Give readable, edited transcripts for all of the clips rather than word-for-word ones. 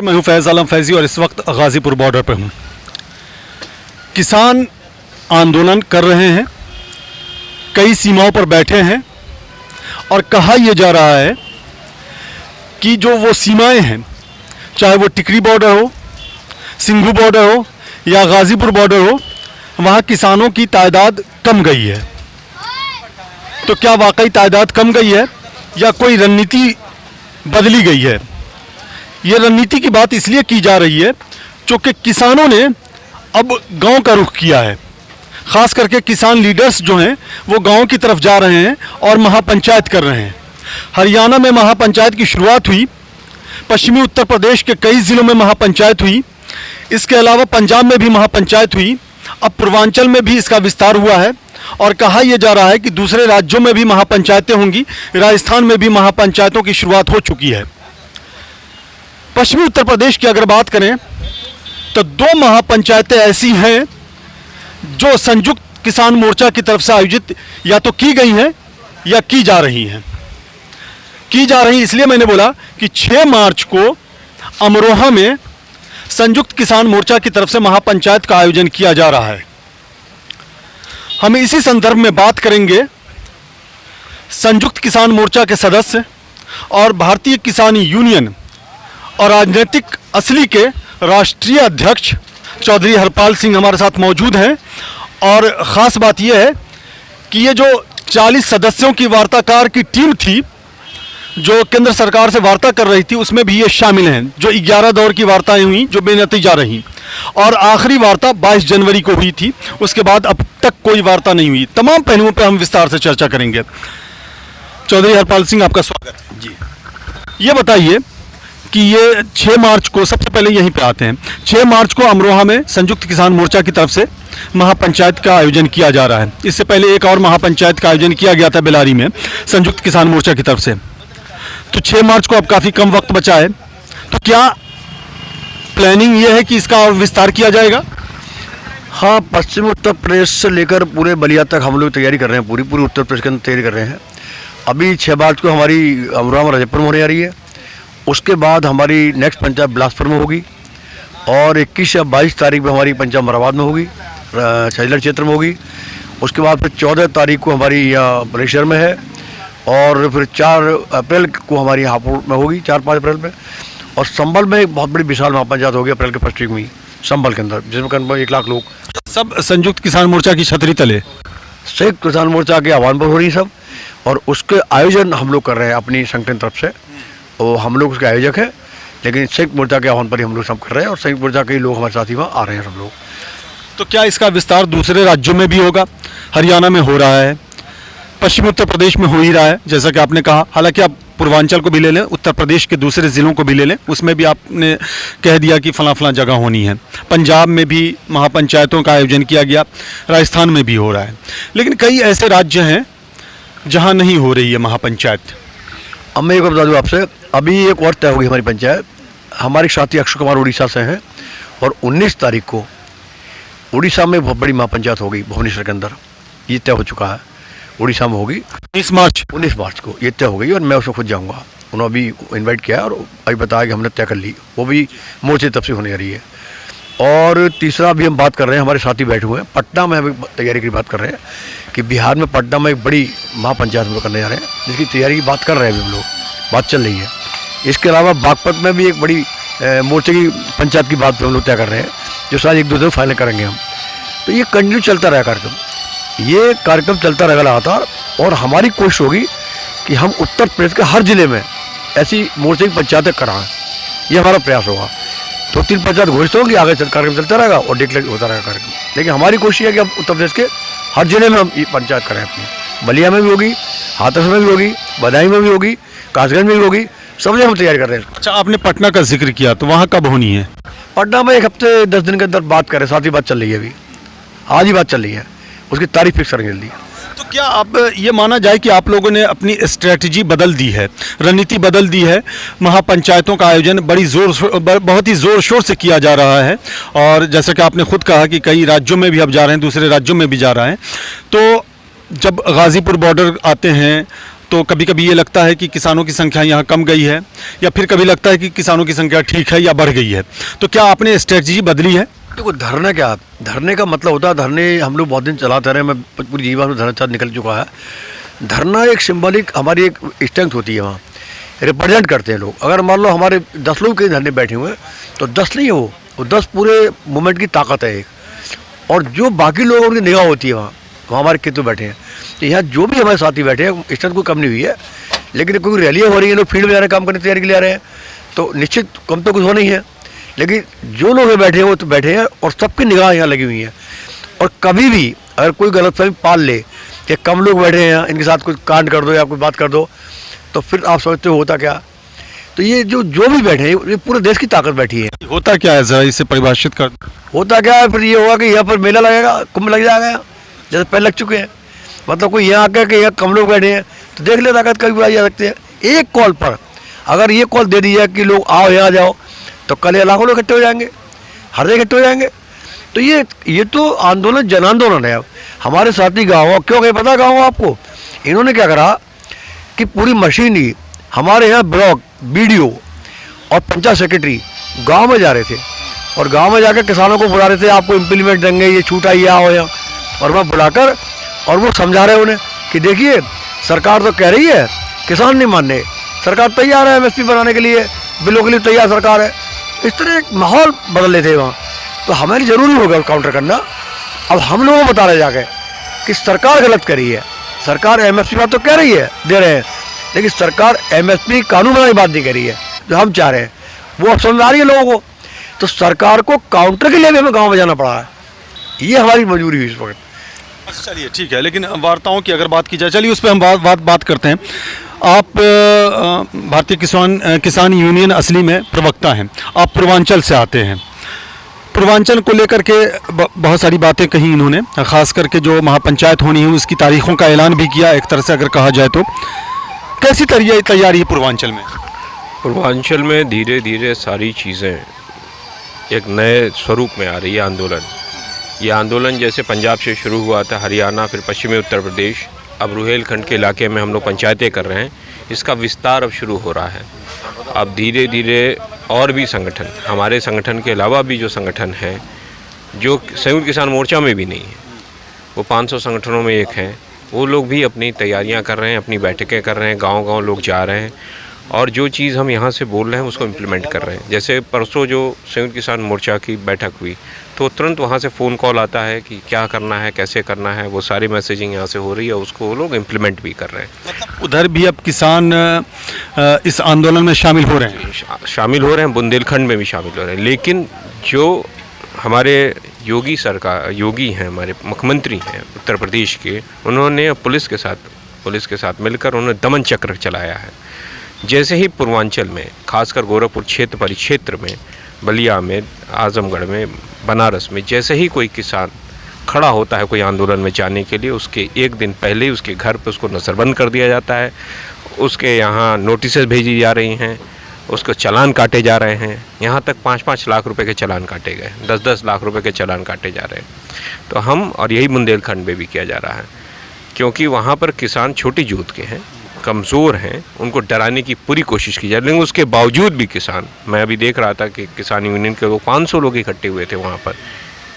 मैं हूं फैज़ आलम फैज़ी और इस वक्त गाज़ीपुर बॉर्डर पर हूं। किसान आंदोलन कर रहे हैं, कई सीमाओं पर बैठे हैं और कहा यह जा रहा है कि जो वो सीमाएं हैं, चाहे वो टिकरी बॉर्डर हो, सिंघू बॉर्डर हो या गाज़ीपुर बॉर्डर हो, वहाँ किसानों की तादाद कम गई है। तो क्या वाकई तादाद कम गई है या कोई रणनीति बदली गई है? ये रणनीति की बात इसलिए की जा रही है क्योंकि किसानों ने अब गांव का रुख किया है। ख़ास करके किसान लीडर्स जो हैं वो गांव की तरफ जा रहे हैं और महापंचायत कर रहे हैं। हरियाणा में महापंचायत की शुरुआत हुई, पश्चिमी उत्तर प्रदेश के कई ज़िलों में महापंचायत हुई, इसके अलावा पंजाब में भी महापंचायत हुई, अब पूर्वांचल में भी इसका विस्तार हुआ है और कहा यह जा रहा है कि दूसरे राज्यों में भी महापंचायतें होंगी। राजस्थान में भी महापंचायतों की शुरुआत हो चुकी है। पश्चिमी उत्तर प्रदेश की अगर बात करें तो 2 महापंचायतें ऐसी हैं जो संयुक्त किसान मोर्चा की तरफ से आयोजित या तो की गई हैं या की जा रही हैं। की जा रही इसलिए मैंने बोला कि 6 मार्च को अमरोहा में संयुक्त किसान मोर्चा की तरफ से महापंचायत का आयोजन किया जा रहा है। हम इसी संदर्भ में बात करेंगे संयुक्त किसान मोर्चा के सदस्य और भारतीय किसान यूनियन और राजनीतिक असली के राष्ट्रीय अध्यक्ष चौधरी हरपाल सिंह हमारे साथ मौजूद हैं। और ख़ास बात यह है कि ये जो 40 सदस्यों की वार्ताकार की टीम थी जो केंद्र सरकार से वार्ता कर रही थी, उसमें भी ये शामिल हैं। जो 11 दौर की वार्ताएं हुई जो बेनतीजा रहीं और आखिरी वार्ता 22 जनवरी को हुई थी। उसके बाद अब तक कोई वार्ता नहीं हुई। तमाम पहलुओं पर हम विस्तार से चर्चा करेंगे। चौधरी हरपाल सिंह, आपका स्वागत है जी। ये बताइए कि ये 6 मार्च को, सबसे पहले यहीं पे आते हैं, 6 मार्च को अमरोहा में संयुक्त किसान मोर्चा की तरफ से महापंचायत का आयोजन किया जा रहा है। इससे पहले एक और महापंचायत का आयोजन किया गया था बेलारी में संयुक्त किसान मोर्चा की तरफ से। तो 6 मार्च को अब काफ़ी कम वक्त बचा है, तो क्या प्लानिंग ये है कि इसका और विस्तार किया जाएगा? हाँ, पश्चिम उत्तर प्रदेश से लेकर पूरे बलिया तक हम लोग तैयारी कर रहे हैं। पूरी उत्तर प्रदेश के अंदर तैयारी कर रहे हैं। अभी 6 मार्च को हमारी अमरोहा में रजतपुर में होने जा रही है। उसके बाद हमारी नेक्स्ट पंचायत बिलासपुर में होगी और 21 या 22 तारीख में हमारी पंचायत मराबाद में होगी, छजलर क्षेत्र में होगी। उसके बाद फिर 14 तारीख को हमारी यहाँ बलेश्वर में है और फिर 4 अप्रैल को हमारी हापुड़ में होगी, 4-5 अप्रैल में। और संभल में एक बहुत बड़ी विशाल महापंचायत होगी अप्रैल के फर्स्ट वीक में, संभल के अंदर, जिसमें करीब 1 लाख लोग सब संयुक्त किसान मोर्चा की छतरी तले, संयुक्त किसान मोर्चा के आह्वान पर हो रही सब। और उसके आयोजन हम लोग कर रहे हैं अपनी संगठन तरफ से, और हम लोग उसके आयोजक हैं, लेकिन संयुक्त मोर्चा के आह्वान पर ही हम लोग सब कर रहे हैं और संयुक्त मोर्चा के लोग हमारे साथ ही वहाँ आ रहे हैं सब लोग। तो क्या इसका विस्तार दूसरे राज्यों में भी होगा? हरियाणा में हो रहा है, पश्चिमी उत्तर प्रदेश में हो ही रहा है जैसा कि आपने कहा। हालांकि आप पूर्वांचल को भी ले लें, उत्तर प्रदेश के दूसरे ज़िलों को भी ले लें, उसमें भी आपने कह दिया कि फला जगह होनी है। पंजाब में भी महापंचायतों का आयोजन किया गया, राजस्थान में भी हो रहा है। लेकिन कई ऐसे राज्य हैं जहाँ नहीं हो रही है महापंचायत। अब मैं एक बार बता दूँ आपसे, अभी एक और तय होगी हमारी पंचायत। हमारे साथी अक्षय कुमार उड़ीसा से हैं और 19 तारीख को उड़ीसा में बहुत बड़ी महापंचायत होगी भुवनेश्वर के अंदर। ये तय हो चुका है, उड़ीसा में होगी 19 मार्च को ये तय हो गई और मैं उसमें खुद जाऊँगा। उन्होंने अभी इन्वाइट किया है और अभी बताया कि हमने तय कर ली, वो भी मोर्चे तब से होने जा रही है। और तीसरा अभी हम बात कर रहे हैं, हमारे साथी बैठे हुए हैं पटना में, अभी तैयारी की बात कर रहे हैं कि बिहार में पटना में एक बड़ी महापंचायत हम लोग करने जा रहे हैं, जिसकी तैयारी की बात कर रहे हैं अभी हम लोग, बात चल रही है। इसके अलावा बागपत में भी एक बड़ी मोर्चे की पंचायत की बात हम लोग तय कर रहे हैं, जो शायद 1-2 दिन फाइनल करेंगे हम। तो ये कंटिन्यू चलता रहेगा कार्यक्रम, ये कार्यक्रम चलता रहेगा लगातार। और हमारी कोशिश होगी कि हम उत्तर प्रदेश के हर जिले में ऐसी मोर्चे की पंचायतें कराएं, ये हमारा प्रयास होगा। 2-3 पंचायत घोषित होंगी, आगे कार्यक्रम चलता रहेगा और डिक्लेयर होता रहेगा कार्यक्रम। लेकिन हमारी कोशिश है कि हम उत्तर प्रदेश के हर जिले में हम ये पंचायत करें अपनी। बलिया में भी होगी, हाथरस में भी होगी, बदायूं में भी होगी, कासगंज में भी होगी, सब जगह हम तैयारी कर रहे हैं। अच्छा, आपने पटना का जिक्र किया, तो वहाँ कब होनी है? पटना में 1 हफ्ते 10 दिन के अंदर बात करें, साथ ही बात चल रही है, अभी आज ही बात चल रही है, उसकी तारीख फिक्स करेंगे जल्दी। तो क्या अब ये माना जाए कि आप लोगों ने अपनी स्ट्रेटजी बदल दी है, रणनीति बदल दी है? महापंचायतों का आयोजन बहुत ही ज़ोर शोर से किया जा रहा है और जैसा कि आपने खुद कहा कि कई राज्यों में भी अब जा रहे हैं, दूसरे राज्यों में भी जा रहे हैं। तो जब गाज़ीपुर बॉर्डर आते हैं तो कभी कभी ये लगता है कि किसानों की संख्या यहाँ कम गई है, या फिर कभी लगता है कि किसानों की संख्या ठीक है या बढ़ गई है। तो क्या आपने स्ट्रेटजी बदली है? देखो, धरना क्या, धरने का मतलब होता है, धरने हम लोग बहुत दिन चलाते रहे, मैं पूरी जीवन में धरना निकल चुका है। धरना एक सिंबॉलिक हमारी एक स्ट्रेंथ होती है, वहाँ रिप्रेजेंट करते हैं लोग। अगर मान लो हमारे 10 लोग कहीं धरने बैठे हुए हैं तो 10 नहीं है, वो 10 पूरे मूवमेंट की ताकत है एक। और जो बाकी लोग उनकी निगाह होती है वहाँ हमारे कितने बैठे हैं। तो यहाँ जो भी हमारे साथी बैठे हैं स्ट्रेंथ कोई कम नहीं हुई है, लेकिन कोई रैलियाँ हो रही हैं, लोग फील्ड में जा रहे हैं, काम करने की तैयारी के लिए आ रहे हैं, तो निश्चित कम तो कुछ हो नहीं है। लेकिन जो लोग बैठे हैं वो तो बैठे हैं और सबकी निगाह यहाँ लगी हुई है। और कभी भी अगर कोई गलतफहमी पाल ले कि कम लोग बैठे हैं, इनके साथ कुछ कांड कर दो या कोई बात कर दो, तो फिर आप समझते हो होता क्या। तो ये जो भी बैठे हैं ये पूरे देश की ताकत बैठी है। होता क्या है, जरा इसे परिभाषित कर। होता क्या है, फिर ये होगा कि यहाँ पर मेला लगेगा, कुंभ लग जाएगा, जैसे पहले लग चुके हैं। मतलब कोई यहाँ आकर के यहाँ कम लोग बैठे हैं तो देख ले ताकत कभी बुलाई जा सकती है। एक कॉल पर अगर ये कॉल दे दी जाए कि लोग आओ यहाँ जाओ, तो कल ये लाखों लोग इकट्ठे हो जाएंगे, हर जगह इकट्ठे हो जाएंगे। तो ये तो आंदोलन जन आंदोलन है। अब हमारे साथी गाँव, क्यों गए पता गाँव आपको, इन्होंने क्या करा कि पूरी मशीनरी हमारे यहाँ ब्लॉक BDO और पंचायत सेक्रेटरी गांव में जा रहे थे और गांव में जाकर किसानों को बुला रहे थे, आपको इम्प्लीमेंट देंगे, ये छूट आई आओ यहाँ। और वहाँ बुलाकर और वो समझा रहे उन्हें कि देखिए सरकार तो कह रही है, किसान नहीं मानने, सरकार तैयार है MSP बनाने के लिए, बिलों के लिए तैयार सरकार है। इस तरह एक माहौल बदल लेते थे वहाँ। तो हमारी ज़रूरी होगा काउंटर करना। अब हम लोगों को बता रहे जाके कि सरकार गलत कर रही है, सरकार MSP बात तो कह रही है, दे रहे हैं, लेकिन सरकार MSP कानून बनाने की बात नहीं कर रही है जो हम चाह रहे हैं, वो अब समझ आ रही है लोगों को। तो सरकार को काउंटर के लिए भी हमें गांव में जाना पड़ा है, ये हमारी मजबूरी हुई इस वक्त। अच्छा चलिए ठीक है, लेकिन वार्ताओं की अगर बात की जाए, चलिए उस पर हम बात करते हैं। आप भारतीय किसान यूनियन असली में प्रवक्ता हैं, आप पूर्वांचल से आते हैं। पूर्वांचल को लेकर के बहुत सारी बातें कही इन्होंने, खास करके जो महापंचायत होनी है उसकी तारीखों का ऐलान भी किया, एक तरह से अगर कहा जाए तो। कैसी तैयारी है पूर्वांचल में? पूर्वांचल में धीरे धीरे सारी चीज़ें एक नए स्वरूप में आ रही है। ये आंदोलन जैसे पंजाब से शुरू हुआ था, हरियाणा, फिर पश्चिमी उत्तर प्रदेश, अब रुहेलखंड के इलाके में हम लोग पंचायतें कर रहे हैं, इसका विस्तार अब शुरू हो रहा है। अब धीरे धीरे और भी संगठन, हमारे संगठन के अलावा भी जो संगठन हैं, जो संयुक्त किसान मोर्चा में भी नहीं है, वो 500 संगठनों में एक हैं, वो लोग भी अपनी तैयारियां कर रहे हैं, अपनी बैठकें कर रहे हैं, गांव-गांव लोग जा रहे हैं और जो चीज़ हम यहाँ से बोल रहे हैं उसको इम्प्लीमेंट कर रहे हैं। जैसे परसों जो संयुक्त किसान मोर्चा की बैठक हुई तो तुरंत वहाँ से फ़ोन कॉल आता है कि क्या करना है, कैसे करना है, वो सारी मैसेजिंग यहाँ से हो रही है, उसको वो लोग इम्प्लीमेंट भी कर रहे हैं। मतलब उधर भी अब किसान इस आंदोलन में शामिल हो रहे हैं? शामिल हो रहे हैं, बुंदेलखंड में भी शामिल हो रहे हैं। लेकिन जो हमारे योगी हैं, हमारे मुख्यमंत्री हैं उत्तर प्रदेश के, उन्होंने पुलिस के साथ मिलकर उन्होंने दमन चक्र चलाया है। जैसे ही पूर्वांचल में, खासकर गोरखपुर परिक्षेत्र में, बलिया में, आजमगढ़ में, बनारस में, जैसे ही कोई किसान खड़ा होता है कोई आंदोलन में जाने के लिए, उसके एक दिन पहले ही उसके घर पर उसको नज़रबंद कर दिया जाता है, उसके यहाँ नोटिसेस भेजी जा रही हैं, उसको चालान काटे जा रहे हैं। यहाँ तक 5-5 लाख रुपए के चालान काटे गए, 10-10 लाख रुपए के चालान काटे जा रहे हैं। तो हम, और यही बुंदेलखंड में भी किया जा रहा है, क्योंकि वहाँ पर किसान छोटी जोत के हैं, कमज़ोर हैं, उनको डराने की पूरी कोशिश की जा रही है। लेकिन उसके बावजूद भी किसान, मैं अभी देख रहा था कि किसान यूनियन के लोग 500 लोग इकट्ठे हुए थे वहाँ पर,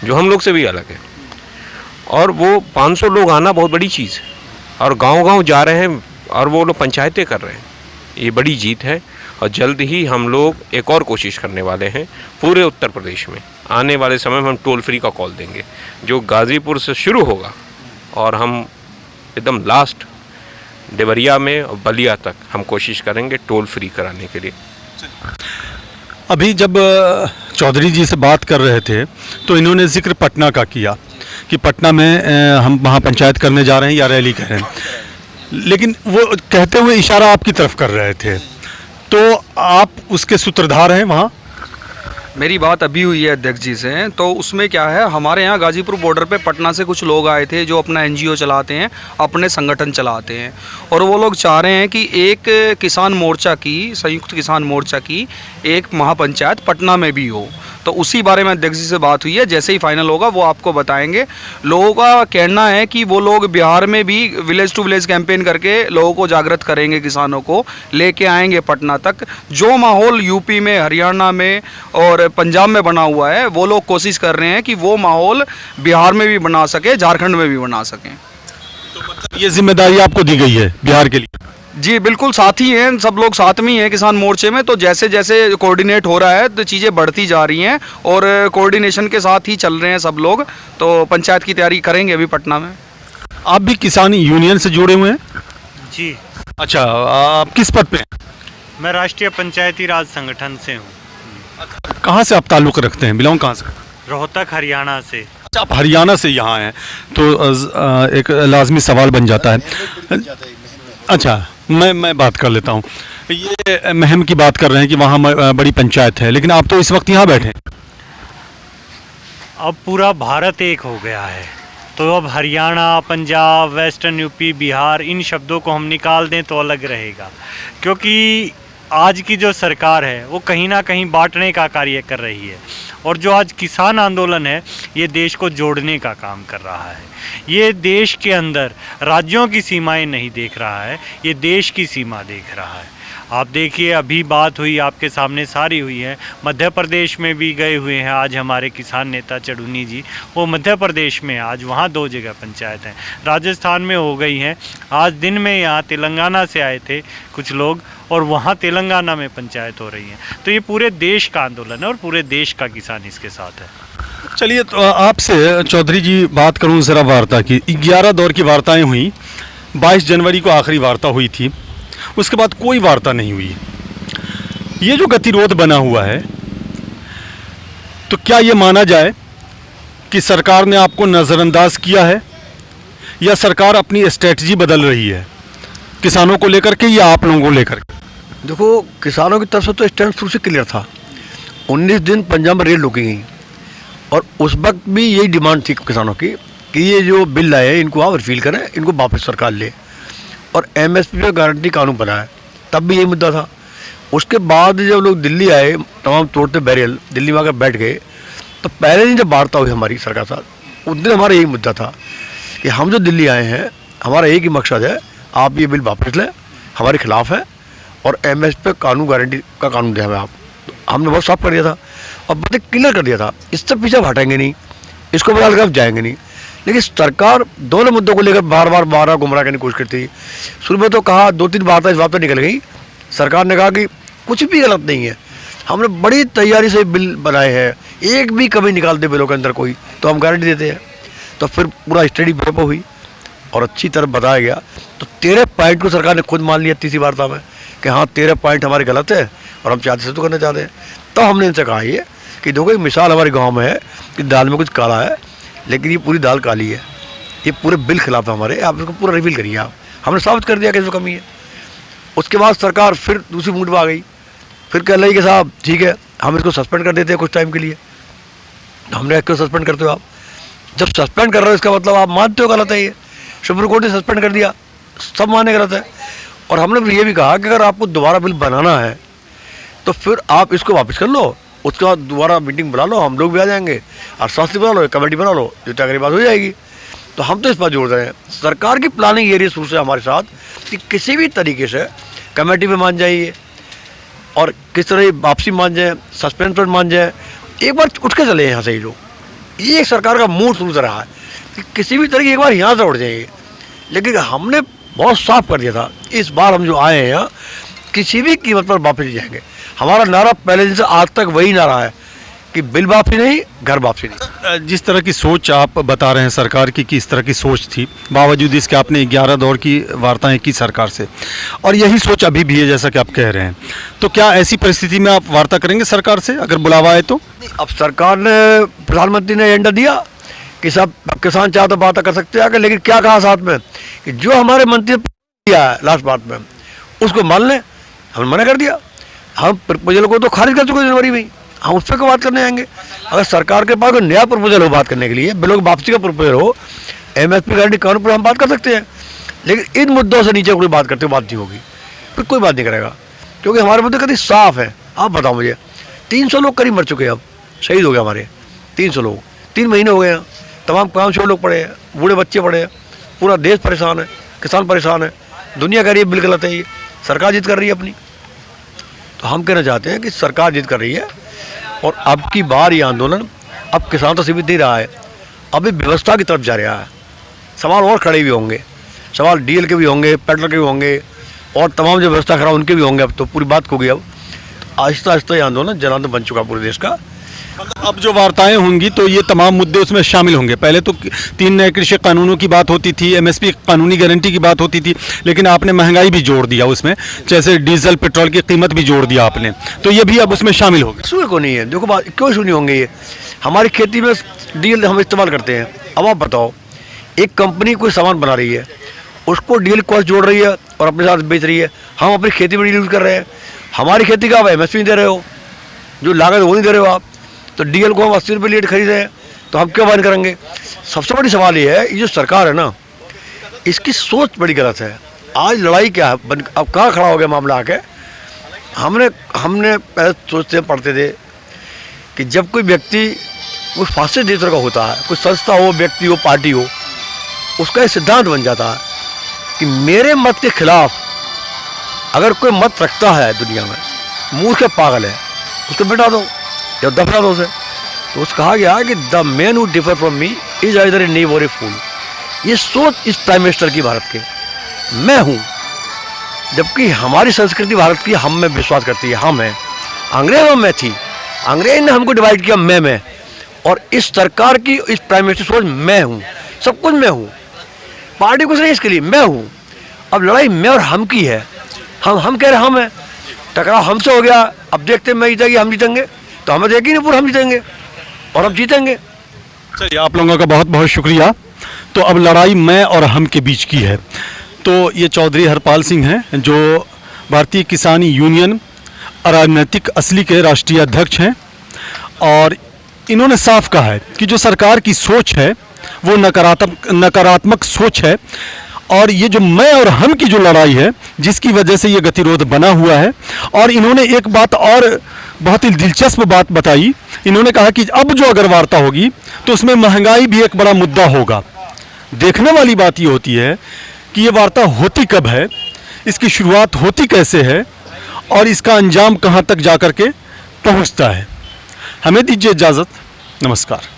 जो हम लोग से भी अलग है। और वो 500 लोग आना बहुत बड़ी चीज़ है, और गांव-गांव जा रहे हैं और वो लोग पंचायतें कर रहे हैं, ये बड़ी जीत है। और जल्द ही हम लोग एक और कोशिश करने वाले हैं पूरे उत्तर प्रदेश में। आने वाले समय में हम टोल फ्री का कॉल देंगे, जो गाज़ीपुर से शुरू होगा और हम एकदम लास्ट देवरिया में और बलिया तक हम कोशिश करेंगे टोल फ्री कराने के लिए। अभी जब चौधरी जी से बात कर रहे थे तो इन्होंने जिक्र पटना का किया कि पटना में हम महापंचायत करने जा रहे हैं या रैली कर रहे हैं, लेकिन वो कहते हुए इशारा आपकी तरफ कर रहे थे, तो आप उसके सूत्रधार हैं वहाँ? मेरी बात अभी हुई है अध्यक्ष जी से, तो उसमें क्या है, हमारे यहाँ गाजीपुर बॉर्डर पे पटना से कुछ लोग आए थे जो अपना NGO चलाते हैं, अपने संगठन चलाते हैं, और वो लोग चाह रहे हैं कि एक किसान मोर्चा की, संयुक्त किसान मोर्चा की एक महापंचायत पटना में भी हो। तो उसी बारे में अध्यक्ष जी से बात हुई है, जैसे ही फाइनल होगा वो आपको बताएंगे। लोगों का कहना है कि वो लोग बिहार में भी विलेज टू विलेज कैंपेन करके लोगों को जागृत करेंगे, किसानों को लेके आएंगे पटना तक। जो माहौल यूपी में, हरियाणा में और पंजाब में बना हुआ है, वो लोग कोशिश कर रहे हैं कि वो माहौल बिहार में भी बना सके, झारखंड में भी बना सकें। ये जिम्मेदारी आपको दी गई है बिहार के लिए? जी बिल्कुल, साथी हैं, सब लोग साथ में ही हैं किसान मोर्चे में। तो जैसे जैसे कोऑर्डिनेट हो रहा है तो चीज़ें बढ़ती जा रही हैं और कोऑर्डिनेशन के साथ ही चल रहे हैं सब लोग। तो पंचायत की तैयारी करेंगे अभी पटना में। आप भी किसान यूनियन से जुड़े हुए हैं? जी, अच्छा, आप किस पद पे हैं? मैं राष्ट्रीय पंचायती राज संगठन से हूँ, कहाँ से आप ताल्लुक़ रखते हैं, बिलोंग कहाँ से? रोहतक हरियाणा से। अच्छा, आप हरियाणा से यहाँ हैं तो एक लाजमी सवाल बन जाता है। अच्छा, मैं बात कर लेता हूँ। ये महम की बात कर रहे हैं कि वहाँ बड़ी पंचायत है, लेकिन आप तो इस वक्त यहाँ बैठे हैं। अब पूरा भारत एक हो गया है, तो अब हरियाणा, पंजाब, वेस्टर्न यूपी, बिहार, इन शब्दों को हम निकाल दें तो अलग रहेगा। क्योंकि आज की जो सरकार है वो कहीं ना कहीं बांटने का कार्य कर रही है, और जो आज किसान आंदोलन है ये देश को जोड़ने का काम कर रहा है। ये देश के अंदर राज्यों की सीमाएं नहीं देख रहा है, ये देश की सीमा देख रहा है। आप देखिए, अभी बात हुई आपके सामने सारी हुई है, मध्य प्रदेश में भी गए हुए हैं आज हमारे किसान नेता चढ़ूनी जी, वो मध्य प्रदेश में आज वहाँ 2 जगह पंचायत हैं, राजस्थान में हो गई हैं। आज दिन में यहाँ तेलंगाना से आए थे कुछ लोग, और वहाँ तेलंगाना में पंचायत हो रही है। तो ये पूरे देश का आंदोलन है और पूरे देश का किसान इसके साथ है। चलिए, तो आपसे चौधरी जी बात करूँ ज़रा वार्ता की। 11 दौर की वार्ताएं हुई, 22 जनवरी को आखिरी वार्ता हुई थी, उसके बाद कोई वार्ता नहीं हुई। ये जो गतिरोध बना हुआ है, तो क्या ये माना जाए कि सरकार ने आपको नज़रअंदाज किया है, या सरकार अपनी स्ट्रेटजी बदल रही है किसानों को लेकर के या आप लोगों को लेकर के? देखो, किसानों की तरफ से तो स्टैंड शुरू से क्लियर था। 19 दिन पंजाब में रेल रुकी गई, और उस वक्त भी यही डिमांड थी किसानों की कि ये जो बिल लाए हैं इनको आप रिफील करें, इनको वापस सरकार ले, और एमएसपी पे गारंटी कानून बनाए। तब भी यही मुद्दा था। उसके बाद जब लोग दिल्ली आए, तमाम तोड़ते बैरियल दिल्ली में आकर बैठ गए, तो पहले दिन जब वार्ता हुई हमारी सरकार साथ, उस दिन हमारा यही मुद्दा था कि हम जो दिल्ली आए हैं, हमारा एक ही मकसद है, आप ये बिल वापस लें, हमारे खिलाफ है, और एमएसपी पे कानून गारंटी का कानून दें हमें आप। तो हमने बहुत साफ कर दिया था और बहुत क्लियर कर दिया था, इससे पीछे हटेंगे नहीं, इसको बदल कर जाएंगे नहीं। लेकिन सरकार दोनों मुद्दों को लेकर बार बार गुमराह करने की कोशिश करती है। शुरू में तो कहा, 2-3 वार्ता इस बात पर निकल गई, सरकार ने कहा कि कुछ भी गलत नहीं है, हमने बड़ी तैयारी से बिल बनाए हैं, एक भी कमी निकाल दे बिलों के अंदर कोई तो हम गारंटी देते हैं। तो फिर पूरा स्टडी पेपर हुई और अच्छी तरह बताया गया। तो 13 पॉइंट को सरकार ने खुद मान लिया तीसरी वार्ता में कि हाँ 13 पॉइंट हमारे गलत है और हम चाहते से तो करना चाहते हैं। तो हमने इनसे कहा ये कि देखो, एक मिसाल हमारे गाँव में है कि दाल में कुछ काला है, लेकिन ये पूरी दाल काली है, ये पूरे बिल खिलाफ है हमारे, आप इसको पूरा रिवील करिए आप। हमने साबित कर दिया कि इसमें कमी है। उसके बाद सरकार फिर दूसरी मूड में आ गई, फिर कह रही कि साहब ठीक है, हम इसको सस्पेंड कर देते हैं कुछ टाइम के लिए। हमने क्यों सस्पेंड करते हो आप? जब सस्पेंड कर रहे हो इसका मतलब आप मानते हो गलत है ये। सुप्रीम कोर्ट ने सस्पेंड कर दिया, सब माने गलत है। और हमने फिर ये भी कहा कि अगर आपको दोबारा बिल बनाना है तो फिर आप इसको वापस कर लो, उसके बाद दोबारा मीटिंग बुला लो, हम लोग भी आ जाएंगे, और शास्त्री बना लो, कमेटी बना लो, जो तकरीबन बात हो जाएगी। तो हम तो इस पर जोड़ रहे हैं, सरकार की प्लानिंग ये रही शुरू से हमारे साथ कि किसी भी तरीके से कमेटी में मान जाइए और किस तरह वापसी मान जाए, सस्पेंड पर मान जाए, एक बार उठ के चले यहाँ से ही लोग। ये सरकार का मूड शुरू से रहा है कि किसी भी तरह की एक बार यहाँ से उठ जाइए। लेकिन हमने बहुत साफ कर दिया था, इस बार हम जो आए हैं यहाँ किसी भी कीमत पर वापस जाएंगे। हमारा नारा पहले दिन से आज तक वही नारा है कि बिल वापसी नहीं, घर वापसी नहीं। जिस तरह की सोच आप बता रहे हैं सरकार की कि इस तरह की सोच थी, बावजूद इसके आपने 11 दौर की वार्ताएं की सरकार से, और यही सोच अभी भी है जैसा कि आप कह रहे हैं, तो क्या ऐसी परिस्थिति में आप वार्ता करेंगे सरकार से अगर बुलावा आए तो? अब सरकार ने, प्रधानमंत्री ने एजेंडा दिया कि सब किसान चाहे तो बात कर सकते हैं आकर, लेकिन क्या कहा साथ में कि जो हमारे मंत्री दिया है लास्ट बात में उसको मान लें। हमने मना कर दिया, हम प्रपोजल को तो खारिज कर चुके जनवरी में, हम उस पर क्यों बात करने आएंगे? अगर सरकार के पास कोई नया प्रपोजल हो बात करने के लिए, बिलों की वापसी का प्रपोजल हो, एमएसपी गारंटी कानून पर हम बात कर सकते हैं, लेकिन इन मुद्दों से नीचे कोई बात करते हुए बात नहीं होगी, फिर कोई बात नहीं करेगा, क्योंकि हमारे मुद्दे कभी साफ है। आप बताओ मुझे, 300 लोग करीब मर चुके हैं अब शहीद हो गए हमारे 300 लोग, 3 महीने हो गए हैं, तमाम काम छोड़ लोग पड़े हैं, बूढ़े बच्चे पड़े हैं, पूरा देश परेशान है, किसान परेशान है, दुनिया कह रही है बिल गलत है, ये सरकार जिद कर रही है अपनी। तो हम कहना चाहते हैं कि सरकार जिद कर रही है और अब की बार ये आंदोलन अब किसान तो सीमित नहीं रहा है, अभी व्यवस्था की तरफ जा रहा है। सवाल और खड़े भी होंगे, सवाल डीएल के भी होंगे, पेट्रोल के भी होंगे और तमाम जो व्यवस्था खड़ा उनके भी होंगे। अब तो पूरी बात हो गई, अब आहिस्ता आहिस्ता ये आंदोलन जनार्दन बन चुका पूरे देश का। अब जो वार्ताएं होंगी तो ये तमाम मुद्दे उसमें शामिल होंगे। पहले तो 3 नए कृषि कानूनों की बात होती थी, एमएसपी कानूनी गारंटी की बात होती थी, लेकिन आपने महंगाई भी जोड़ दिया उसमें, जैसे डीजल पेट्रोल की कीमत भी जोड़ दिया आपने, तो ये भी अब उसमें शामिल होगी। इशू को नहीं है, देखो बात क्यों इशू नहीं होंगे, ये हमारी खेती में डीएल हम इस्तेमाल करते हैं। अब आप बताओ, एक कंपनी कोई सामान बना रही है, उसको डीएल कॉस्ट जोड़ रही है और अपने साथ बेच रही है, हम अपनी खेती में डील यूज़ कर रहे हैं। हमारी खेती का आप एमएसपी नहीं दे रहे हो, जो लागत वो नहीं दे रहे हो आप, तो डीएल को हम 80 रुपये लीटर खरीद रहे हैं, तो हम क्यों बंद करेंगे। सबसे बड़ी सवाल ये है, ये जो सरकार है ना, इसकी सोच बड़ी गलत है। आज लड़ाई क्या है, अब कहाँ खड़ा हो गया मामला आके। हमने पहले सोचते पढ़ते थे कि जब कोई व्यक्ति उस फासिस्ट नेचर का होता है, कोई संस्था हो, व्यक्ति हो, पार्टी हो, उसका एक सिद्धांत बन जाता है कि मेरे मत के खिलाफ अगर कोई मत रखता है दुनिया में, मूर्ख है, पागल है, उसको मिटा दो या दफना दो उसे। तो उसको कहा गया कि the man who differ from me is either a knave or a फूल। ये सोच इस प्राइम मिनिस्टर की भारत के, मैं हूँ, जबकि हमारी संस्कृति भारत की हम में विश्वास करती है, हम हैं। अंग्रेजों में थी, अंग्रेज ने हमको डिवाइड किया मैं, और इस सरकार की इस प्राइम मिनिस्टर सोच मैं हूँ, सब कुछ मैं हूँ, पार्टी कुछ नहीं इसके लिए, मैं हूँ। अब लड़ाई मैं और हम की है, हम कह रहे हम हैं, टकराव हमसे हो गया। अब देखते हैं मैं जीतेगी हम जीतेंगे, तो हमें देखी नहीं पूरा हम जीतेंगे और हम जीतेंगे। चलिए, आप लोगों का बहुत बहुत शुक्रिया। तो अब लड़ाई मैं और हम के बीच की है। तो ये चौधरी हरपाल सिंह हैं, जो भारतीय किसान यूनियन अराजनैतिक असली के राष्ट्रीय अध्यक्ष हैं, और इन्होंने साफ कहा है कि जो सरकार की सोच है वो नकारात्मक सोच है, और ये जो मैं और हम की जो लड़ाई है जिसकी वजह से ये गतिरोध बना हुआ है। और इन्होंने एक बात और बहुत ही दिलचस्प बात बताई, इन्होंने कहा कि अब जो अगर वार्ता होगी तो उसमें महंगाई भी एक बड़ा मुद्दा होगा। देखने वाली बात ये होती है कि ये वार्ता होती कब है, इसकी शुरुआत होती कैसे है, और इसका अंजाम कहाँ तक जा कर के पहुँचता है। हमें दीजिए इजाज़त, नमस्कार।